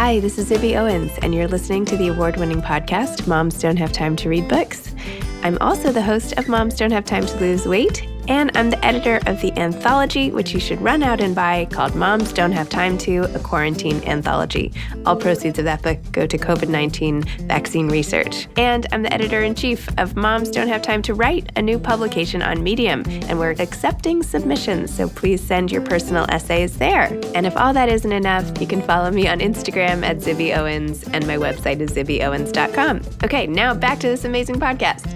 Hi, this is Zibby Owens, and you're listening to the award-winning podcast, Moms Don't Have Time to Read Books. I'm also the host of Moms Don't Have Time to Lose Weight, and I'm the editor of the anthology, which you should run out and buy, called Moms Don't Have Time to, a Quarantine Anthology. All proceeds of that book go to COVID-19 vaccine research. And I'm the editor-in-chief of Moms Don't Have Time to Write, a new publication on Medium, and we're accepting submissions, so please send your personal essays there. And if all that isn't enough, you can follow me on Instagram at Zibby Owens, and my website is zibbyowens.com. Okay, now back to this amazing podcast.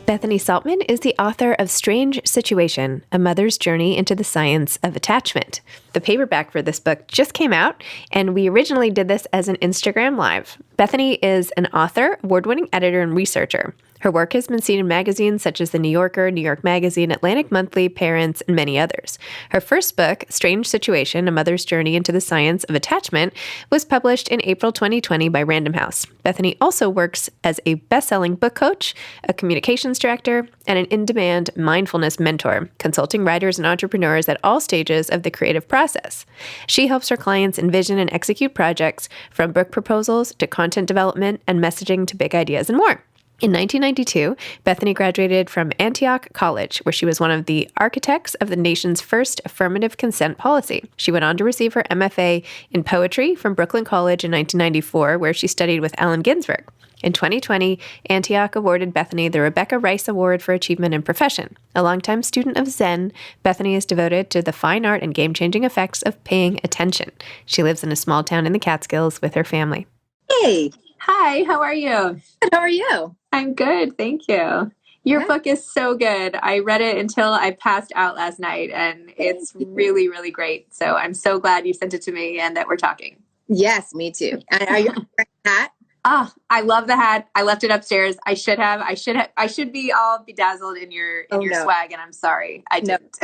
Bethany Saltman is the author of Strange Situation, A Mother's Journey into the Science of Attachment. The paperback for this book just came out, and we originally did this as an Instagram Live. Bethany is an author, award-winning editor, and researcher. Her work has been seen in magazines such as The New Yorker, New York Magazine, Atlantic Monthly, Parents, and many others. Her first book, Strange Situation, A Mother's Journey into the Science of Attachment, was published in April 2020 by Random House. Bethany also works as a best-selling book coach, a communications director, and an in-demand mindfulness mentor, consulting writers and entrepreneurs at all stages of the creative process. She helps her clients envision and execute projects from book proposals to content development and messaging to big ideas and more. In 1992, Bethany graduated from Antioch College, where she was one of the architects of the nation's first affirmative consent policy. She went on to receive her MFA in poetry from Brooklyn College in 1994, where she studied with Allen Ginsberg. In 2020, Antioch awarded Bethany the Rebecca Rice Award for Achievement in Profession. A longtime student of Zen, Bethany is devoted to the fine art and game-changing effects of paying attention. She lives in a small town in the Catskills with her family. Hey. Hi, how are you? Good, how are you? I'm good, thank you. Your book is so good. I read it until I passed out last night, and it's really, really great. So I'm so glad you sent it to me and that we're talking. Yes, me too. And are you wearing a hat? Oh, I love the hat. I left it upstairs. I should be all bedazzled in your swag, and I'm sorry. I didn't.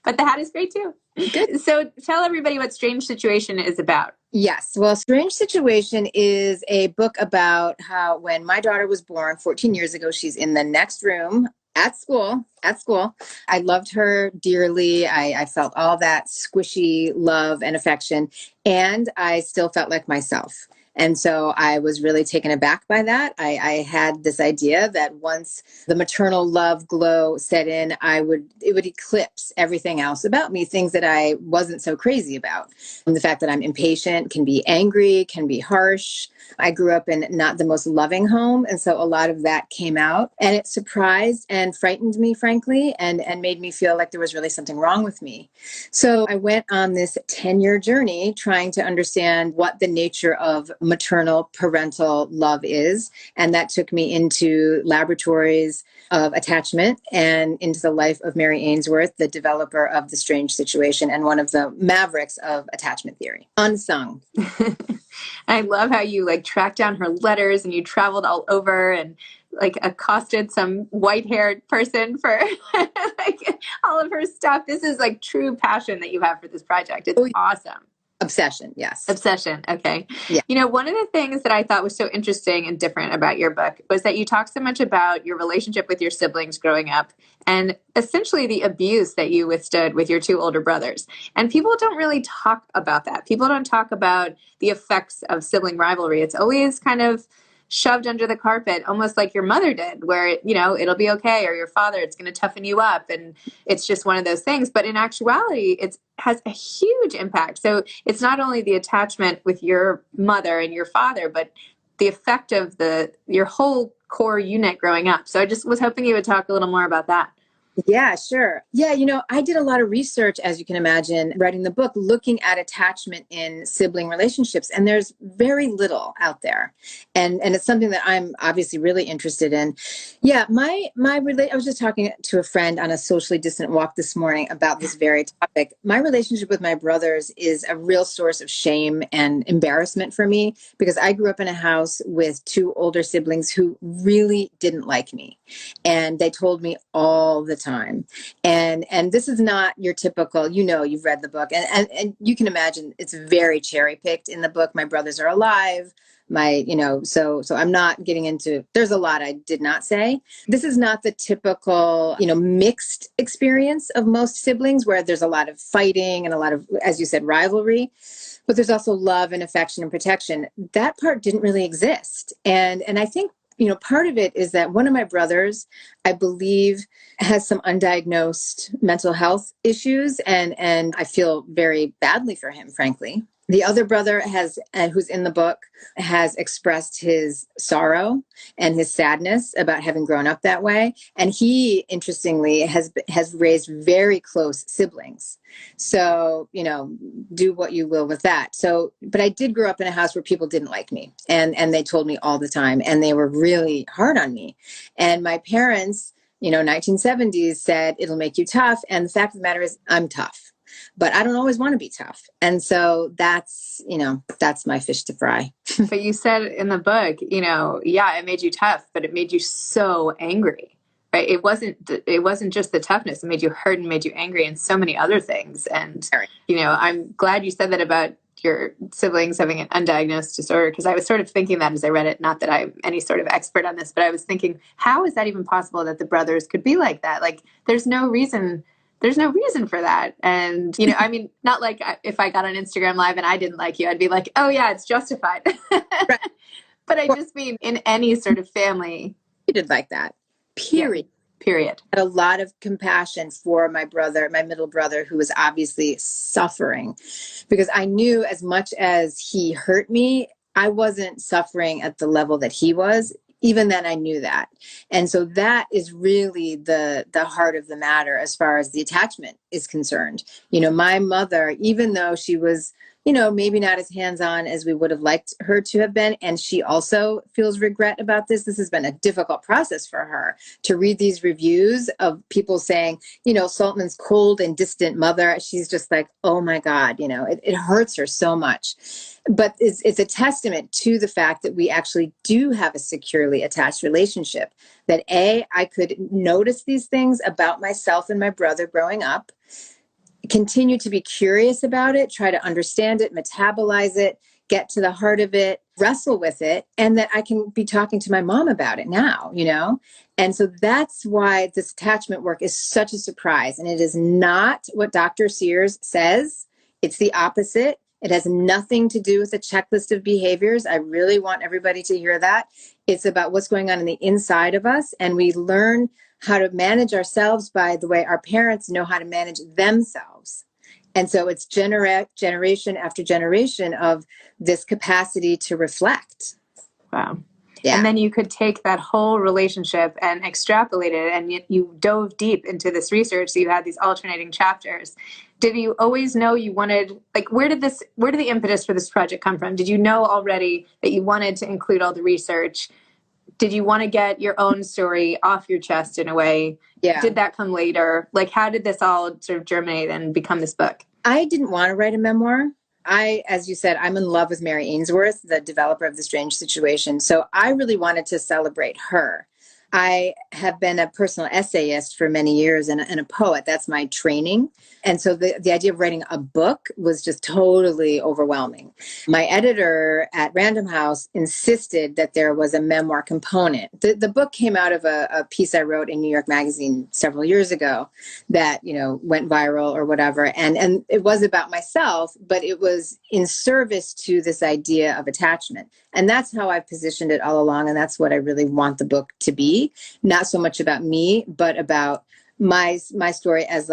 But the hat is great too. Good. So tell everybody what Strange Situation is about. Yes. Well, Strange Situation is a book about how when my daughter was born 14 years ago, she's in the next room at school. I loved her dearly. I felt all that squishy love and affection, and I still felt like myself. And so I was really taken aback by that. I had this idea that once the maternal love glow set in, it would eclipse everything else about me, things that I wasn't so crazy about. And the fact that I'm impatient, can be angry, can be harsh. I grew up in not the most loving home. And so a lot of that came out, and it surprised and frightened me, frankly, and made me feel like there was really something wrong with me. So I went on this 10-year journey trying to understand what the nature of maternal parental love is. And that took me into laboratories of attachment and into the life of Mary Ainsworth, the developer of The Strange Situation and one of the mavericks of attachment theory. Unsung. I love how you tracked down her letters and you traveled all over and accosted some white-haired person for all of her stuff. This is true passion that you have for this project. It's awesome. Obsession, yes. Obsession, okay. Yeah. One of the things that I thought was so interesting and different about your book was that you talk so much about your relationship with your siblings growing up and essentially the abuse that you withstood with your two older brothers. And people don't really talk about that. People don't talk about the effects of sibling rivalry. It's always kind of shoved under the carpet, almost like your mother did, where, it'll be okay, or your father, it's going to toughen you up. And it's just one of those things. But in actuality, it has a huge impact. So it's not only the attachment with your mother and your father, but the effect of your whole core unit growing up. So I just was hoping you would talk a little more about that. Yeah, sure. Yeah, I did a lot of research, as you can imagine, writing the book, looking at attachment in sibling relationships, and there's very little out there. And it's something that I'm obviously really interested in. Yeah, I was just talking to a friend on a socially distant walk this morning about this very topic. My relationship with my brothers is a real source of shame and embarrassment for me because I grew up in a house with two older siblings who really didn't like me. And they told me all the time. And this is not your typical, you've read the book and you can imagine it's very cherry picked in the book. My brothers are alive. So I'm not getting into, there's a lot I did not say. This is not the typical, mixed experience of most siblings where there's a lot of fighting and a lot of, as you said, rivalry. but there's also love and affection and protection. That part didn't really exist. And I think, part of it is that one of my brothers, I believe, has some undiagnosed mental health issues. And I feel very badly for him, frankly. The other brother who's in the book, has expressed his sorrow and his sadness about having grown up that way. And he, interestingly, has raised very close siblings. So, do what you will with that. So, but I did grow up in a house where people didn't like me, and they told me all the time, and they were really hard on me. And my parents, 1970s, said, it'll make you tough. And the fact of the matter is, I'm tough. But I don't always want to be tough. And so that's my fish to fry. But you said in the book, it made you tough, but it made you so angry, right? It wasn't just the toughness. It made you hurt and made you angry and so many other things. And, I'm glad you said that about your siblings having an undiagnosed disorder, because I was sort of thinking that as I read it. Not that I'm any sort of expert on this, but I was thinking, how is that even possible that the brothers could be like that? Like, there's no reason for that. And, not like if I got on Instagram Live and I didn't like you, I'd be like, oh yeah, it's justified. Right. But I just mean in any sort of family. He did like that. Period. Yeah. Period. I had a lot of compassion for my brother, my middle brother, who was obviously suffering, because I knew as much as he hurt me, I wasn't suffering at the level that he was. Even then, I knew that. And so that is really the heart of the matter as far as the attachment is concerned. My mother, even though she was, maybe not as hands-on as we would have liked her to have been, and she also feels regret about this. This has been a difficult process for her to read these reviews of people saying, Saltman's cold and distant mother. She's just like, oh my God, it hurts her so much. But it's a testament to the fact that we actually do have a securely attached relationship, that I could notice these things about myself and my brother growing up, continue to be curious about it, try to understand it, metabolize it, get to the heart of it, wrestle with it, and that I can be talking to my mom about it now, And so that's why this attachment work is such a surprise. And it is not what Dr. Sears says. It's the opposite. It has nothing to do with a checklist of behaviors. I really want everybody to hear that. It's about what's going on in the inside of us. And we learn how to manage ourselves by the way our parents know how to manage themselves. And so it's generation after generation of this capacity to reflect. Wow. Yeah. And then you could take that whole relationship and extrapolate it. And you dove deep into this research. So you had these alternating chapters. Did you always know you wanted, like, where did the impetus for this project come from? Did you know already that you wanted to include all the research? Did you want to get your own story off your chest in a way? Yeah. Did that come later? Like, how did this all sort of germinate and become this book? I didn't want to write a memoir. As you said, I'm in love with Mary Ainsworth, the developer of The Strange Situation. So I really wanted to celebrate her. I have been a personal essayist for many years and a poet. That's my training. And so the idea of writing a book was just totally overwhelming. My editor at Random House insisted that there was a memoir component. The book came out of a piece I wrote in New York Magazine several years ago that, went viral or whatever. And it was about myself, but it was in service to this idea of attachment. And that's how I've positioned it all along. And that's what I really want the book to be. Not so much about me, but about my story as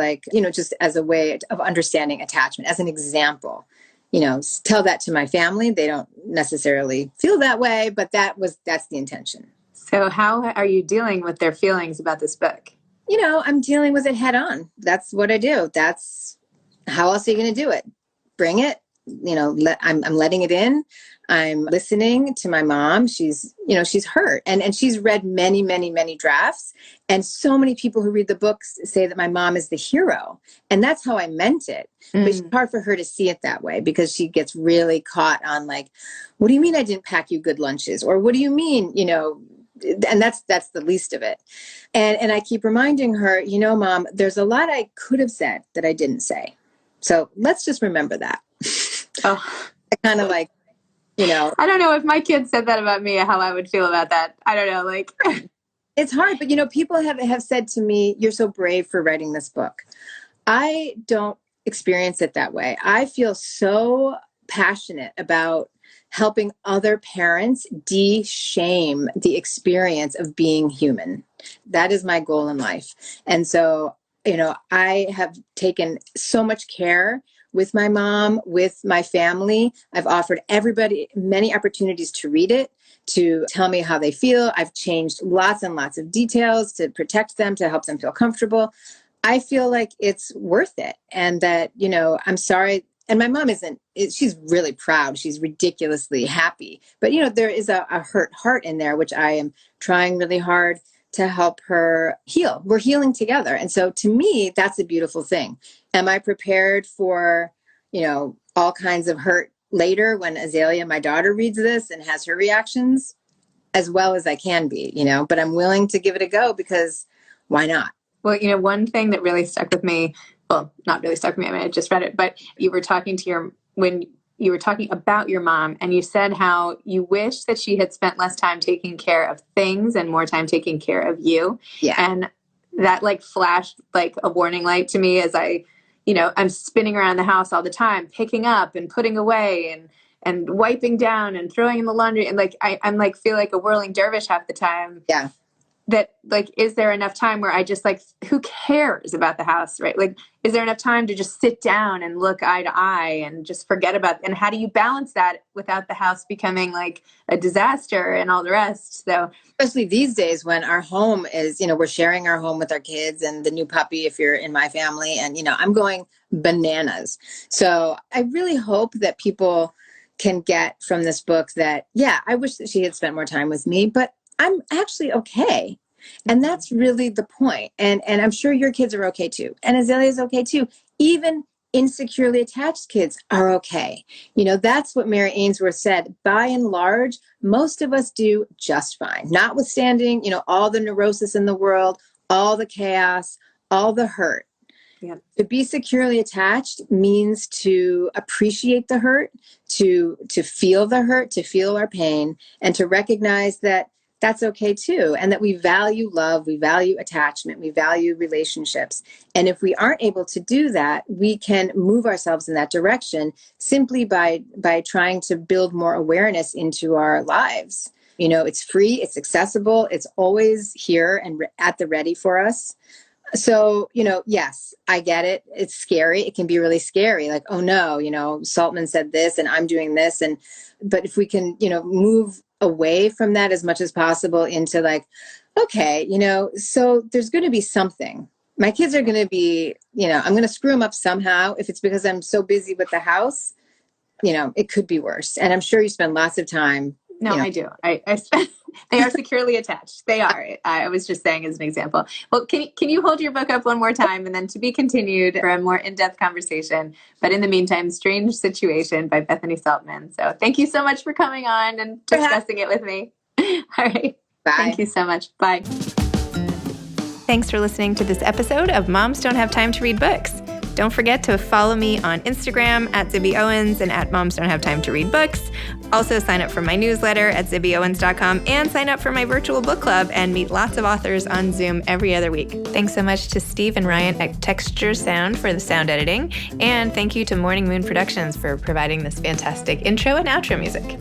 just as a way of understanding attachment, as an example. Tell that to my family. They don't necessarily feel that way, but that's the intention. So how are you dealing with their feelings about this book? I'm dealing with it head on. That's what I do. That's how else are you going to do it? Bring it. I'm letting it in. I'm listening to my mom. She's hurt and she's read many, many, many drafts. And so many people who read the books say that my mom is the hero. And that's how I meant it. But it's hard for her to see it that way because she gets really caught on like, what do you mean I didn't pack you good lunches? Or what do you mean, and that's the least of it. And I keep reminding her, Mom, there's a lot I could have said that I didn't say. So let's just remember that. Oh, I kind of like, I don't know if my kids said that about me, how I would feel about that. I don't know. Like, it's hard, but people have said to me, you're so brave for writing this book. I don't experience it that way. I feel so passionate about helping other parents de-shame the experience of being human. That is my goal in life. And so, I have taken so much care with my mom, with my family. I've offered everybody many opportunities to read it, to tell me how they feel. I've changed lots and lots of details to protect them, to help them feel comfortable. I feel like it's worth it. And that, I'm sorry. And my mom she's really proud. She's ridiculously happy. But, there is a hurt heart in there, which I am trying really hard to help her heal. We're healing together. And so to me, that's a beautiful thing. Am I prepared for, all kinds of hurt later when Azalea, my daughter, reads this and has her reactions? As well as I can be, but I'm willing to give it a go because why not? Well, one thing that really stuck with me, well, not really stuck with me, I mean, I just read it, but you were talking when you were talking about your mom, and you said how you wish that she had spent less time taking care of things and more time taking care of you. Yeah. And that flashed like a warning light to me as I'm spinning around the house all the time, picking up and putting away and wiping down and throwing in the laundry. And I'm feel like a whirling dervish half the time. Yeah. That is there enough time where I just who cares about the house, right? Is there enough time to just sit down and look eye to eye and just forget about, and how do you balance that without the house becoming a disaster and all the rest? So especially these days when our home is, we're sharing our home with our kids and the new puppy, if you're in my family, and, I'm going bananas. So I really hope that people can get from this book that, yeah, I wish that she had spent more time with me, but I'm actually okay. And that's really the point. And I'm sure your kids are okay too. And Azalea's okay too. Even insecurely attached kids are okay. That's what Mary Ainsworth said. By and large, most of us do just fine, notwithstanding, all the neurosis in the world, all the chaos, all the hurt. Yeah. To be securely attached means to appreciate the hurt, to feel the hurt, to feel our pain, and to recognize that that's okay too. And that we value love, we value attachment, we value relationships. And if we aren't able to do that, we can move ourselves in that direction simply by trying to build more awareness into our lives. It's free, it's accessible, it's always here and at the ready for us. So, yes, I get it. It's scary. It can be really scary. Like, oh no, Saltman said this and I'm doing this. But if we can, move away from that as much as possible into okay, so there's going to be something. My kids are going to be, I'm going to screw them up somehow. If it's because I'm so busy with the house, it could be worse. And I'm sure you spend lots of time. No, I do. They are securely attached. They are. I was just saying as an example. Well, can you hold your book up one more time, and then to be continued for a more in-depth conversation. But in the meantime, Strange Situation by Bethany Saltman. So thank you so much for coming on and discussing it with me. All right. Bye. Thank you so much. Bye. Thanks for listening to this episode of Moms Don't Have Time to Read Books. Don't forget to follow me on Instagram at Zibby Owens and at Moms Don't Have Time to Read Books. Also sign up for my newsletter at zibbyowens.com and sign up for my virtual book club and meet lots of authors on Zoom every other week. Thanks so much to Steve and Ryan at Texture Sound for the sound editing. And thank you to Morning Moon Productions for providing this fantastic intro and outro music.